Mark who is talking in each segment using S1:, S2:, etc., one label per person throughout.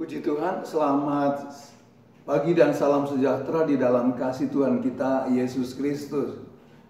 S1: Puji Tuhan, selamat pagi dan salam sejahtera di dalam kasih Tuhan kita Yesus Kristus.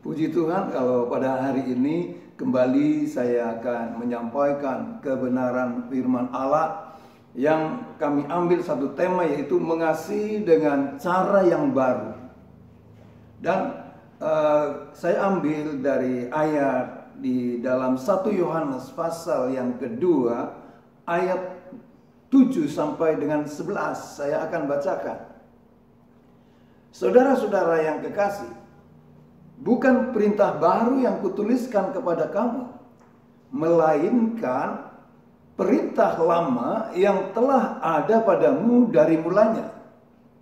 S1: Puji Tuhan, kalau pada hari ini kembali saya akan menyampaikan kebenaran firman Allah yang kami ambil satu tema, yaitu mengasihi dengan cara yang baru. Dan saya ambil dari ayat di dalam 1 Yohanes pasal yang kedua ayat 7 sampai dengan 11 saya akan bacakan. Saudara-saudara yang kekasih, bukan perintah baru yang kutuliskan kepada kamu, melainkan perintah lama yang telah ada padamu dari mulanya.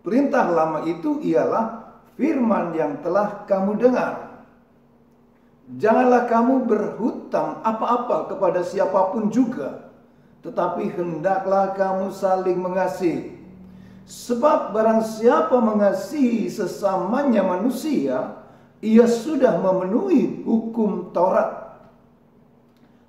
S1: Perintah lama itu ialah firman yang telah kamu dengar. Janganlah kamu berhutang apa-apa kepada siapapun juga, tetapi hendaklah kamu saling mengasihi. Sebab barang siapa mengasihi sesamanya manusia, ia sudah memenuhi hukum Taurat.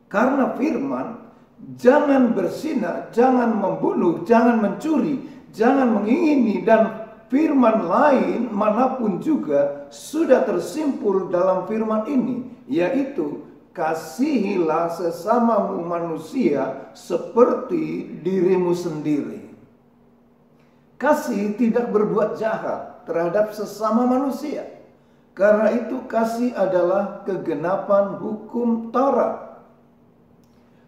S1: Karena firman, jangan berzina, jangan membunuh, jangan mencuri, jangan mengingini, dan firman lain manapun juga sudah tersimpul dalam firman ini, yaitu kasihilah sesamamu manusia seperti dirimu sendiri. Kasih tidak berbuat jahat terhadap sesama manusia. Karena itu kasih adalah kegenapan hukum Taurat.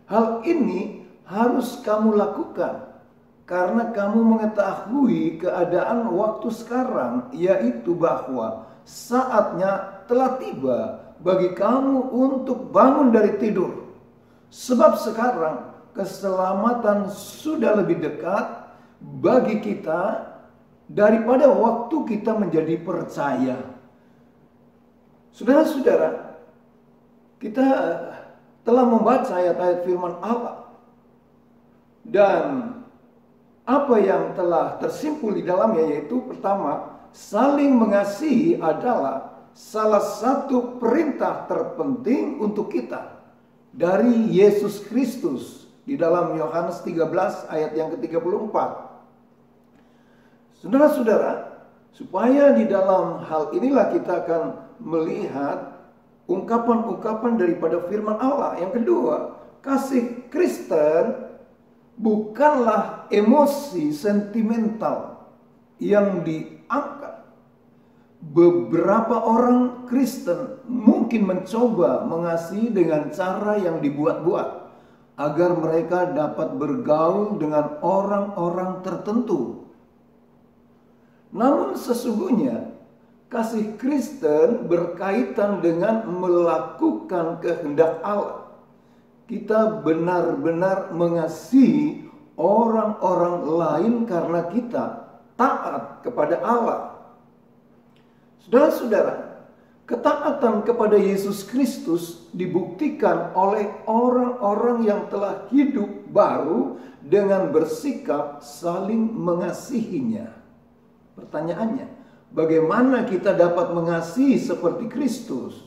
S1: Hal ini harus kamu lakukan karena kamu mengetahui keadaan waktu sekarang, yaitu bahwa saatnya telah tiba bagi kamu untuk bangun dari tidur. Sebab sekarang keselamatan sudah lebih dekat bagi kita daripada waktu kita menjadi percaya. Saudara-saudara, kita telah membaca ayat-ayat firman Allah, dan apa yang telah tersimpul di dalamnya, yaitu pertama, saling mengasihi adalah salah satu perintah terpenting untuk kita dari Yesus Kristus di dalam Yohanes 13 ayat yang ke-34. Saudara-saudara, supaya di dalam hal inilah kita akan melihat ungkapan-ungkapan daripada firman Allah. Yang kedua, kasih Kristen bukanlah emosi sentimental yang diangkat. Beberapa orang Kristen mungkin mencoba mengasihi dengan cara yang dibuat-buat agar mereka dapat bergaul dengan orang-orang tertentu. Namun sesungguhnya kasih Kristen berkaitan dengan melakukan kehendak Allah. Kita benar-benar mengasihi orang-orang lain karena kita taat kepada Allah. Saudara-saudara, ketaatan kepada Yesus Kristus dibuktikan oleh orang-orang yang telah hidup baru dengan bersikap saling mengasihinya. Pertanyaannya, bagaimana kita dapat mengasihi seperti Kristus?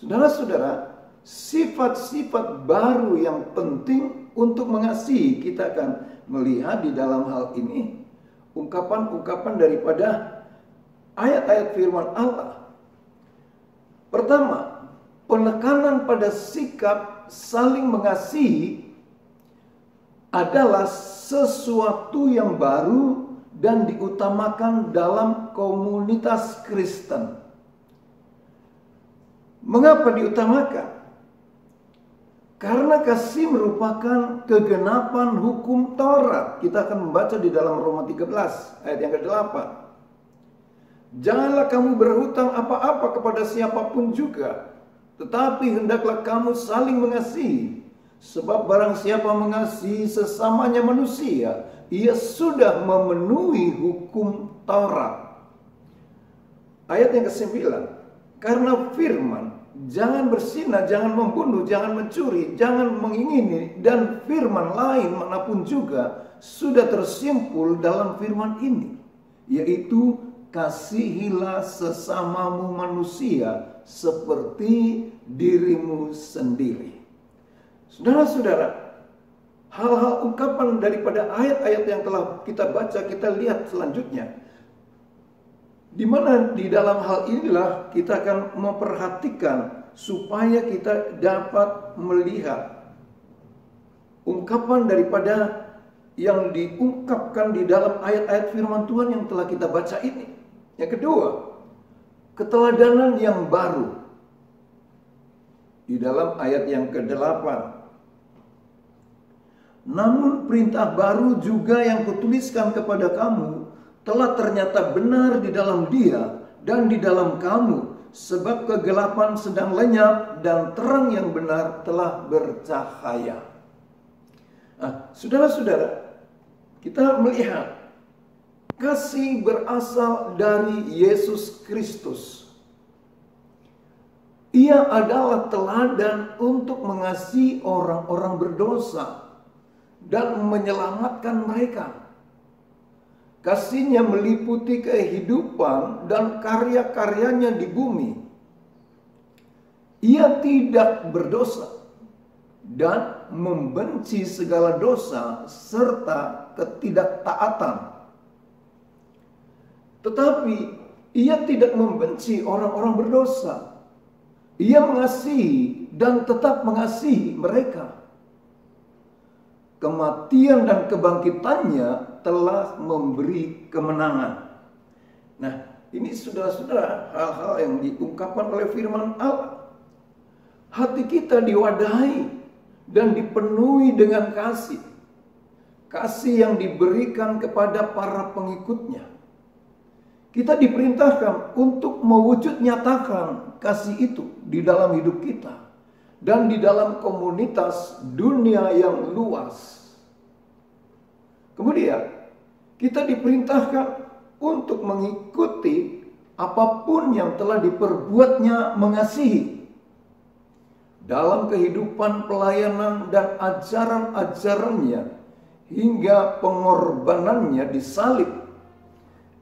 S1: Saudara-saudara, sifat-sifat baru yang penting untuk mengasihi kita akan melihat di dalam hal ini ungkapan-ungkapan daripada ayat-ayat firman Allah. Pertama, penekanan pada sikap saling mengasihi adalah sesuatu yang baru dan diutamakan dalam komunitas Kristen. Mengapa diutamakan? Karena kasih merupakan kegenapan hukum Taurat. Kita akan membaca di dalam Roma 13 ayat yang ke-8. Janganlah kamu berhutang apa-apa kepada siapapun juga, tetapi hendaklah kamu saling mengasihi. Sebab barang siapa mengasihi sesamanya manusia, ia sudah memenuhi hukum Taurat. Ayat yang ke-9. Karena firman, jangan berzina, jangan membunuh, jangan mencuri, jangan mengingini, dan firman lain manapun juga sudah tersimpul dalam firman ini, yaitu kasihilah sesamamu manusia seperti dirimu sendiri. Saudara-saudara, hal-hal ungkapan daripada ayat-ayat yang telah kita baca, kita lihat selanjutnya. Di mana di dalam hal inilah kita akan memperhatikan supaya kita dapat melihat ungkapan daripada yang diungkapkan di dalam ayat-ayat firman Tuhan yang telah kita baca ini. Yang kedua, keteladanan yang baru. Di dalam ayat yang ke-8. Namun perintah baru juga yang kutuliskan kepada kamu telah ternyata benar di dalam Dia dan di dalam kamu, sebab kegelapan sedang lenyap dan terang yang benar telah bercahaya. Nah, saudara-saudara, kita melihat kasih berasal dari Yesus Kristus. Ia adalah teladan untuk mengasihi orang-orang berdosa dan menyelamatkan mereka. Kasihnya meliputi kehidupan dan karya-karyanya di bumi. Ia tidak berdosa dan membenci segala dosa serta ketidaktaatan. Tetapi ia tidak membenci orang-orang berdosa. Ia mengasihi dan tetap mengasihi mereka. Kematian dan kebangkitannya telah memberi kemenangan. Nah, ini saudara-saudara hal-hal yang diungkapkan oleh firman Allah. Hati kita diwadahi dan dipenuhi dengan kasih. Kasih yang diberikan kepada para pengikutnya. Kita diperintahkan untuk mewujud nyatakan kasih itu di dalam hidup kita dan di dalam komunitas dunia yang luas. Kemudian kita diperintahkan untuk mengikuti apapun yang telah diperbuatnya mengasihi dalam kehidupan pelayanan dan ajaran-ajarannya hingga pengorbanannya disalib.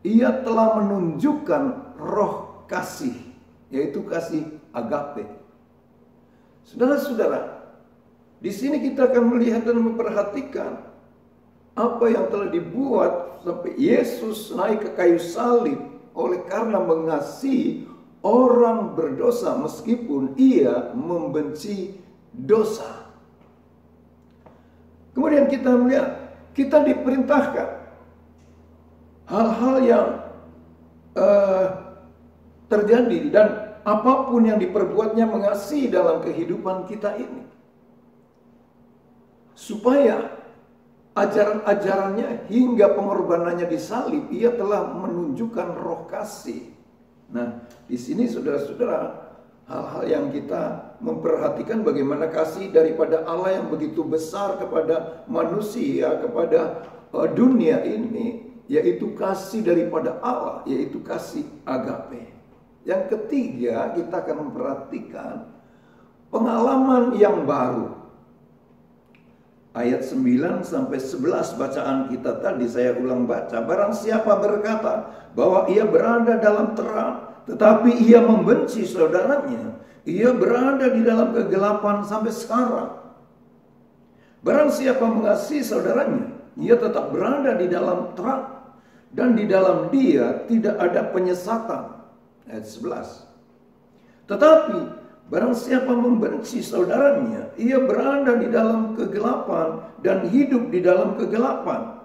S1: Ia telah menunjukkan roh kasih, yaitu kasih agape. Saudara-saudara, di sini kita akan melihat dan memperhatikan apa yang telah dibuat sampai Yesus naik ke kayu salib oleh karena mengasihi orang berdosa meskipun ia membenci dosa. Kemudian kita melihat, kita diperintahkan hal-hal yang terjadi dan apapun yang diperbuatnya mengasihi dalam kehidupan kita ini. Supaya ajaran-ajarannya hingga pengorbanannya disalib, ia telah menunjukkan roh kasih. Nah, di sini saudara-saudara, hal-hal yang kita memperhatikan bagaimana kasih daripada Allah yang begitu besar kepada manusia, kepada dunia ini, yaitu kasih daripada Allah, yaitu kasih agape. Yang ketiga, kita akan memperhatikan pengalaman yang baru. Ayat 9 sampai 11 bacaan kita tadi saya ulang baca. Barang siapa berkata bahwa ia berada dalam terang, tetapi ia membenci saudaranya, ia berada di dalam kegelapan sampai sekarang. Barang siapa mengasihi saudaranya, ia tetap berada di dalam terang, dan di dalam dia tidak ada penyesatan. Ayat 11. Tetapi barang siapa membenci saudaranya, ia berada di dalam kegelapan dan hidup di dalam kegelapan.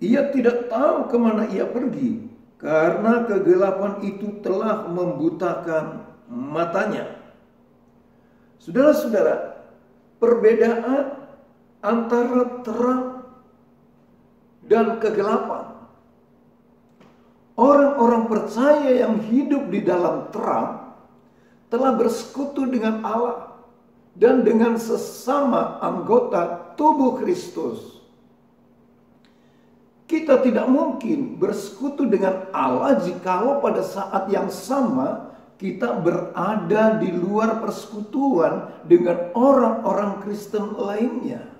S1: Ia tidak tahu kemana ia pergi, karena kegelapan itu telah membutakan matanya. Saudara-saudara, perbedaan antara terang dan kegelapan. Orang-orang percaya yang hidup di dalam terang telah bersekutu dengan Allah dan dengan sesama anggota tubuh Kristus. Kita tidak mungkin bersekutu dengan Allah jikalau pada saat yang sama kita berada di luar persekutuan dengan orang-orang Kristen lainnya.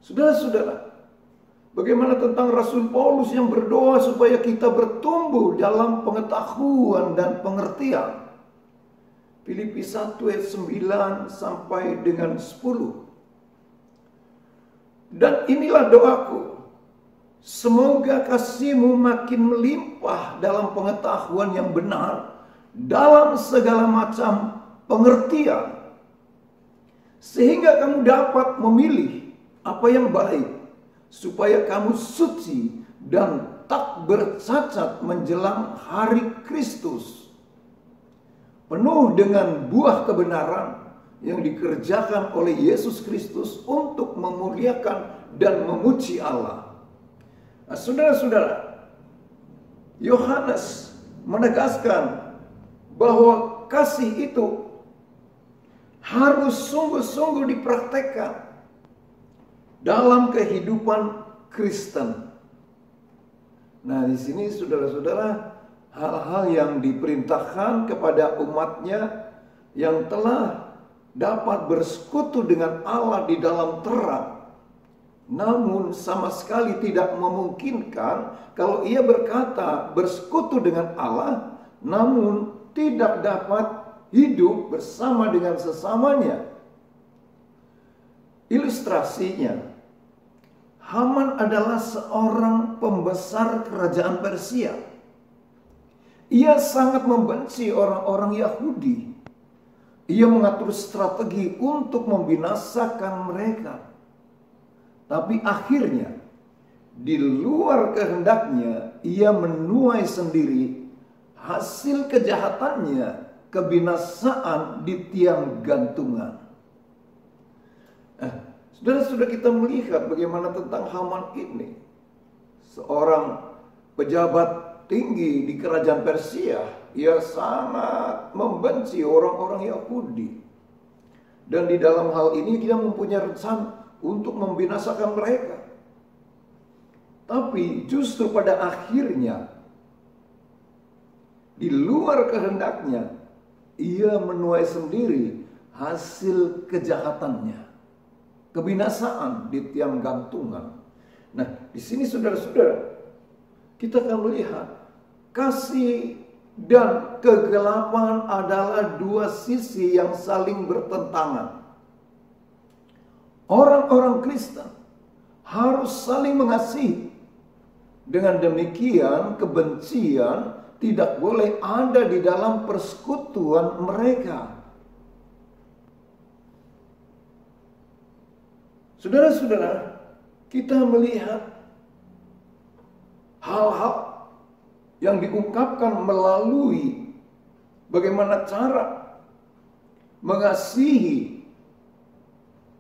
S1: Saudara-saudara, bagaimana tentang Rasul Paulus yang berdoa supaya kita bertumbuh dalam pengetahuan dan pengertian? Filipi 1 ayat 9 sampai dengan 10. Dan inilah doaku, semoga kasih-Mu makin melimpah dalam pengetahuan yang benar, dalam segala macam pengertian, sehingga kamu dapat memilih apa yang baik, supaya kamu suci dan tak bercacat menjelang hari Kristus, penuh dengan buah kebenaran yang dikerjakan oleh Yesus Kristus untuk memuliakan dan memuji Allah. Nah, saudara-saudara, Yohanes menegaskan bahwa kasih itu harus sungguh-sungguh dipraktekkan dalam kehidupan Kristen. Nah, di sini saudara-saudara, hal-hal yang diperintahkan kepada umatnya yang telah dapat bersekutu dengan Allah di dalam terang, namun sama sekali tidak memungkinkan kalau ia berkata bersekutu dengan Allah, namun tidak dapat hidup bersama dengan sesamanya. Ilustrasinya, Haman adalah seorang pembesar kerajaan Persia. Ia sangat membenci orang-orang Yahudi. Ia mengatur strategi untuk membinasakan mereka. Tapi akhirnya, di luar kehendaknya, ia menuai sendiri hasil kejahatannya, kebinasaan di tiang gantungan. Sudah kita melihat bagaimana tentang Haman ini. Seorang pejabat tinggi di kerajaan Persia. Ia sangat membenci orang-orang Yahudi. Dan di dalam hal ini dia mempunyai rencana untuk membinasakan mereka. Tapi justru pada akhirnya, di luar kehendaknya, ia menuai sendiri hasil kejahatannya. Kebinasaan di tiang gantungan. Nah, di sini saudara-saudara, kita akan melihat kasih dan kegelapan adalah dua sisi yang saling bertentangan. Orang-orang Kristen harus saling mengasihi. Dengan demikian, kebencian tidak boleh ada di dalam persekutuan mereka. Saudara-saudara, kita melihat hal-hal yang diungkapkan melalui bagaimana cara mengasihi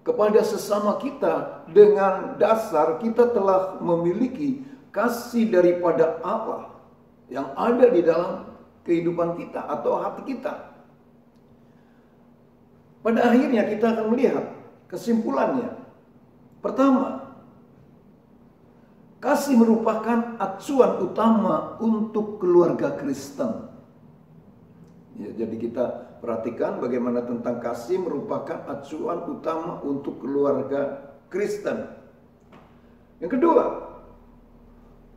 S1: kepada sesama kita dengan dasar kita telah memiliki kasih daripada Allah yang ada di dalam kehidupan kita atau hati kita. Pada akhirnya kita akan melihat kesimpulannya. Pertama, kasih merupakan acuan utama untuk keluarga Kristen. Ya, jadi kita perhatikan bagaimana tentang kasih merupakan acuan utama untuk keluarga Kristen. Yang kedua,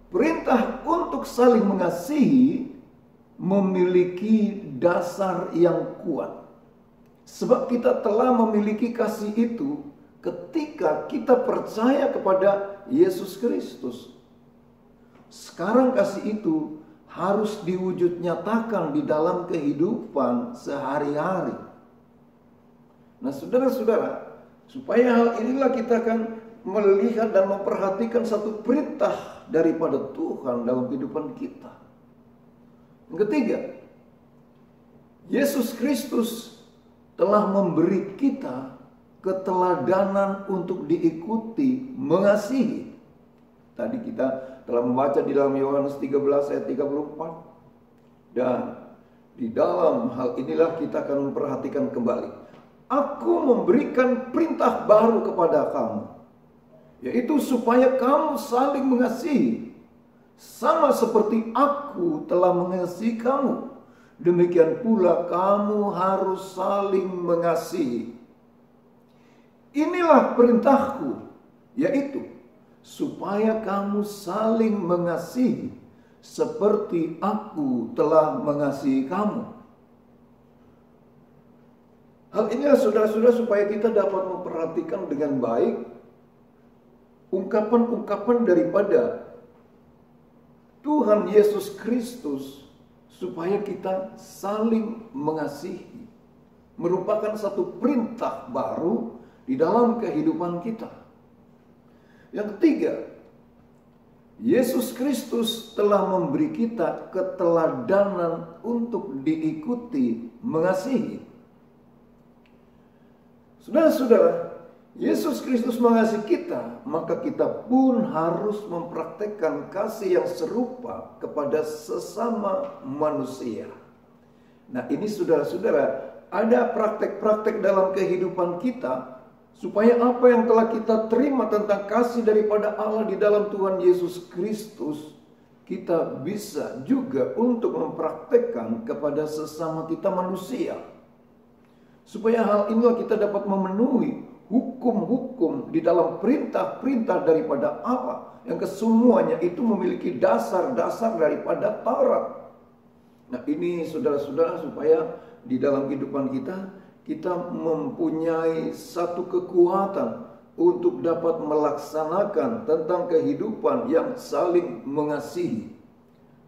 S1: perintah untuk saling mengasihi memiliki dasar yang kuat. Sebab kita telah memiliki kasih itu ketika kita percaya kepada Yesus Kristus. Sekarang kasih itu harus diwujud nyatakan di dalam kehidupan sehari-hari. Nah, saudara-saudara, supaya hal inilah kita akan melihat dan memperhatikan satu perintah daripada Tuhan dalam kehidupan kita. Yang ketiga, Yesus Kristus telah memberi kita keteladanan untuk diikuti, mengasihi. Tadi kita telah membaca di dalam Yohanes 13 ayat 34. Dan di dalam hal inilah kita akan memperhatikan kembali. Aku memberikan perintah baru kepada kamu, yaitu supaya kamu saling mengasihi. Sama seperti aku telah mengasihi kamu, demikian pula kamu harus saling mengasihi. Inilah perintahku, yaitu supaya kamu saling mengasihi seperti aku telah mengasihi kamu. Hal inilah saudara-saudara supaya kita dapat memperhatikan dengan baik ungkapan-ungkapan daripada Tuhan Yesus Kristus supaya kita saling mengasihi. Merupakan satu perintah baru di dalam kehidupan kita. Yang ketiga, Yesus Kristus telah memberi kita keteladanan untuk diikuti mengasihi. Saudara-saudara, Yesus Kristus mengasihi kita, maka kita pun harus mempraktekkan kasih yang serupa kepada sesama manusia. Nah, ini saudara-saudara, ada praktek-praktek dalam kehidupan kita supaya apa yang telah kita terima tentang kasih daripada Allah di dalam Tuhan Yesus Kristus, kita bisa juga untuk mempraktekkan kepada sesama kita manusia. Supaya hal inilah kita dapat memenuhi hukum-hukum di dalam perintah-perintah daripada Allah yang kesemuanya itu memiliki dasar-dasar daripada Taurat. Nah, ini saudara-saudara, supaya di dalam kehidupan kita mempunyai satu kekuatan untuk dapat melaksanakan tentang kehidupan yang saling mengasihi.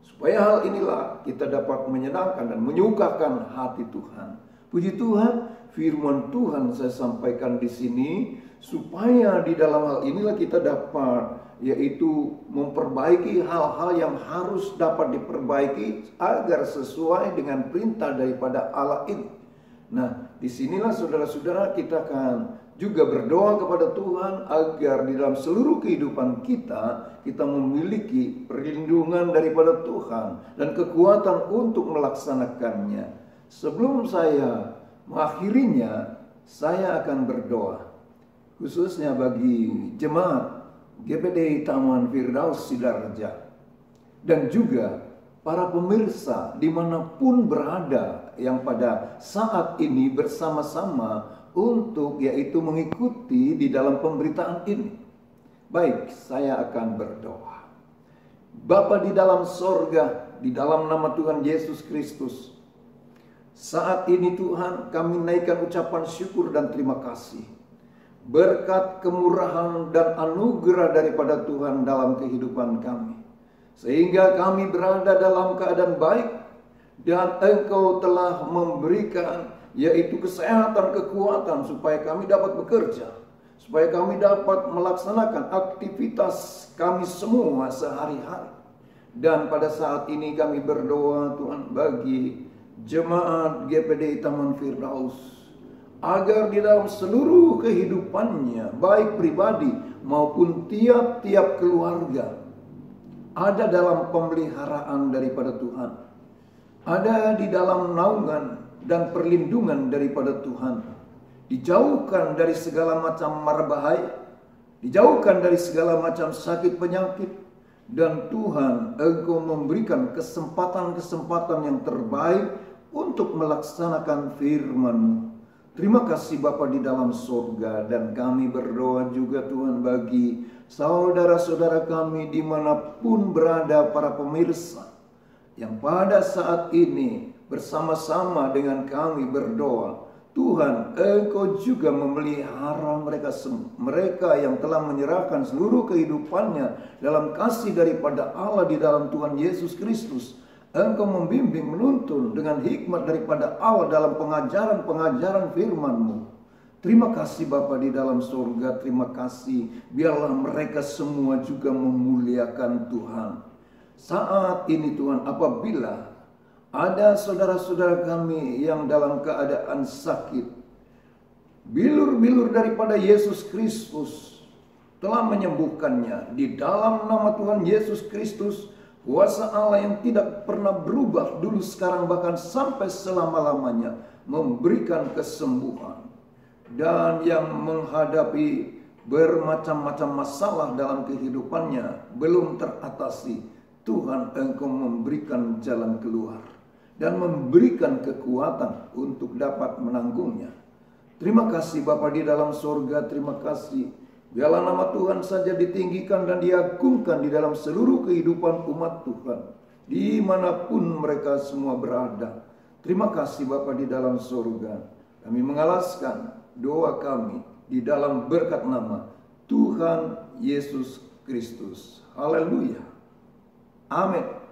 S1: Supaya hal inilah kita dapat menyenangkan dan menyukakan hati Tuhan. Puji Tuhan, firman Tuhan saya sampaikan di sini supaya di dalam hal inilah kita dapat yaitu memperbaiki hal-hal yang harus dapat diperbaiki agar sesuai dengan perintah daripada Allah ini. Nah, disinilah saudara-saudara kita akan juga berdoa kepada Tuhan agar di dalam seluruh kehidupan kita memiliki perlindungan daripada Tuhan dan kekuatan untuk melaksanakannya. Sebelum saya mengakhirinya, saya akan berdoa khususnya bagi jemaat GPD Taman Firdaus Sidoarjo dan juga para pemirsa dimanapun berada yang pada saat ini bersama-sama untuk yaitu mengikuti di dalam pemberitaan ini. Baik, saya akan berdoa. Bapa di dalam sorga, di dalam nama Tuhan Yesus Kristus, saat ini Tuhan kami naikkan ucapan syukur dan terima kasih. Berkat kemurahan dan anugerah daripada Tuhan dalam kehidupan kami. Sehingga kami berada dalam keadaan baik. Dan Engkau telah memberikan yaitu kesehatan, kekuatan supaya kami dapat bekerja. Supaya kami dapat melaksanakan aktivitas kami semua sehari-hari. Dan pada saat ini kami berdoa Tuhan bagi jemaat GPD Taman Firdaus, agar di dalam seluruh kehidupannya, baik pribadi maupun tiap-tiap keluarga, ada dalam pemeliharaan daripada Tuhan, ada di dalam naungan dan perlindungan daripada Tuhan, dijauhkan dari segala macam mara bahaya, dijauhkan dari segala macam sakit penyakit, dan Tuhan Engkau memberikan kesempatan-kesempatan yang terbaik untuk melaksanakan firman-Mu. Terima kasih Bapa di dalam surga, dan kami berdoa juga Tuhan bagi saudara-saudara kami dimanapun berada, para pemirsa yang pada saat ini bersama-sama dengan kami berdoa. Tuhan, Engkau juga memelihara mereka yang telah menyerahkan seluruh kehidupannya dalam kasih daripada Allah di dalam Tuhan Yesus Kristus. Engkau membimbing, menuntun dengan hikmat daripada Allah dalam pengajaran-pengajaran firman-Mu. Terima kasih Bapa di dalam surga, terima kasih. Biarlah mereka semua juga memuliakan Tuhan. Saat ini Tuhan, apabila ada saudara-saudara kami yang dalam keadaan sakit, bilur-bilur daripada Yesus Kristus telah menyembuhkannya. Di dalam nama Tuhan Yesus Kristus, kuasa Allah yang tidak pernah berubah dulu, sekarang, bahkan sampai selama-lamanya, memberikan kesembuhan. Dan yang menghadapi bermacam-macam masalah dalam kehidupannya belum teratasi, Tuhan Engkau memberikan jalan keluar dan memberikan kekuatan untuk dapat menanggungnya. Terima kasih Bapa di dalam surga, terima kasih. Biarlah nama Tuhan saja ditinggikan dan diagungkan di dalam seluruh kehidupan umat Tuhan, dimanapun mereka semua berada. Terima kasih Bapa di dalam surga. Kami mengalaskan doa kami di dalam berkat nama Tuhan Yesus Kristus. Haleluya. Amin.